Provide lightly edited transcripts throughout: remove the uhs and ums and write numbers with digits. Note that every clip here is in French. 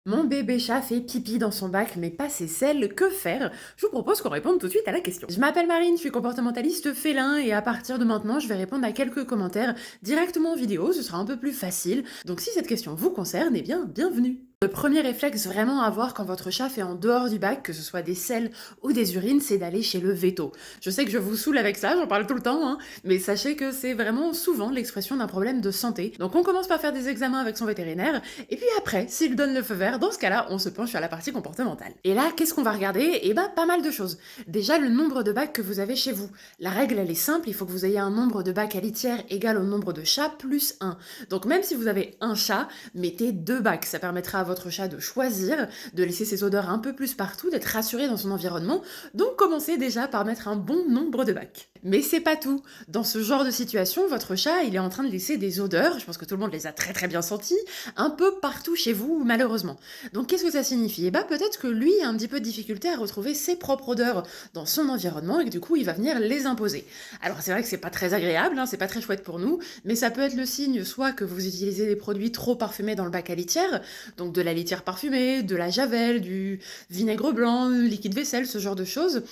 Mon bébé chat fait pipi dans son bac mais pas ses selles, que faire? Je vous propose qu'on réponde tout de suite à la question. Je m'appelle Marine, je suis comportementaliste félin et à partir de maintenant je vais répondre à quelques commentaires directement en vidéo, ce sera un peu plus facile. Donc si cette question vous concerne, eh bien bienvenue! Le premier réflexe vraiment à avoir quand votre chat fait en dehors du bac, que ce soit des selles ou des urines, c'est d'aller chez le véto. Je sais que je vous saoule avec ça, j'en parle tout le temps, hein, mais sachez que c'est vraiment souvent l'expression d'un problème de santé. Donc on commence par faire des examens avec son vétérinaire, et puis après, s'il donne le feu vert, dans ce cas-là, on se penche sur la partie comportementale. Et là, qu'est-ce qu'on va regarder? Eh ben, pas mal de choses. Déjà, le nombre de bacs que vous avez chez vous. La règle, elle est simple, il faut que vous ayez un nombre de bacs à litière égal au nombre de chats plus 1. Donc même si vous avez un chat, mettez 2 bacs. Ça permettra à votre chat de choisir, de laisser ses odeurs un peu plus partout, d'être rassuré dans son environnement. Donc commencez déjà par mettre un bon nombre de bacs. Mais c'est pas tout. Dans ce genre de situation, votre chat, il est en train de laisser des odeurs, je pense que tout le monde les a très très bien senties, un peu partout chez vous, malheureusement. Donc qu'est-ce que ça signifie? Eh ben peut-être que lui a un petit peu de difficulté à retrouver ses propres odeurs dans son environnement et que du coup il va venir les imposer. Alors c'est vrai que c'est pas très agréable, hein, c'est pas très chouette pour nous, mais ça peut être le signe soit que vous utilisez des produits trop parfumés dans le bac à litière, donc de la litière parfumée, de la javel, du vinaigre blanc, liquide vaisselle, ce genre de choses,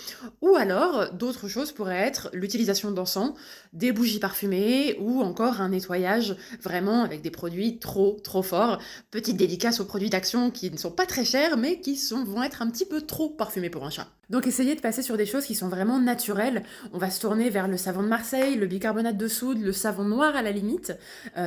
ou alors d'autres choses pourraient être l'utilisation d'encens, des bougies parfumées ou encore un nettoyage vraiment avec des produits trop forts. Petite dédicace aux produits d'action qui ne sont pas très chers mais vont être un petit peu trop parfumés pour un chat. Donc essayez de passer sur des choses qui sont vraiment naturelles. On va se tourner vers le savon de Marseille, le bicarbonate de soude, le savon noir à la limite,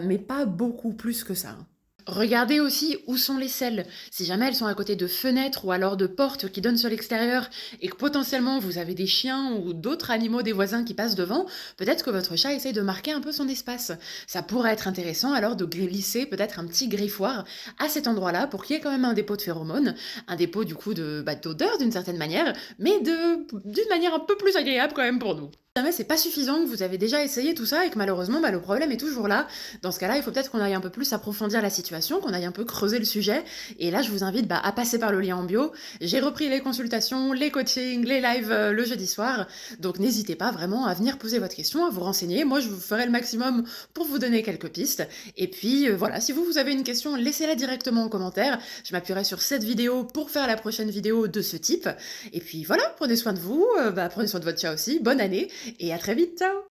mais pas beaucoup plus que ça, hein. Regardez aussi où sont les selles. Si jamais elles sont à côté de fenêtres ou alors de portes qui donnent sur l'extérieur et que potentiellement vous avez des chiens ou d'autres animaux des voisins qui passent devant, peut-être que votre chat essaye de marquer un peu son espace. Ça pourrait être intéressant alors de glisser peut-être un petit griffoir à cet endroit-là pour qu'il y ait quand même un dépôt de phéromones, un dépôt du coup d'odeur d'une certaine manière, mais d'une manière un peu plus agréable quand même pour nous. Si jamais c'est pas suffisant, que vous avez déjà essayé tout ça et que malheureusement le problème est toujours là, dans ce cas-là, il faut peut-être qu'on aille un peu plus approfondir la situation, qu'on aille un peu creuser le sujet. Et là, je vous invite à passer par le lien en bio. J'ai repris les consultations, les coachings, les lives le jeudi soir. Donc n'hésitez pas vraiment à venir poser votre question, à vous renseigner. Moi, je vous ferai le maximum pour vous donner quelques pistes. Et puis voilà, si vous avez une question, laissez-la directement en commentaire. Je m'appuierai sur cette vidéo pour faire la prochaine vidéo de ce type. Et puis voilà, prenez soin de vous, prenez soin de votre chat aussi. Bonne année et à très vite. Ciao!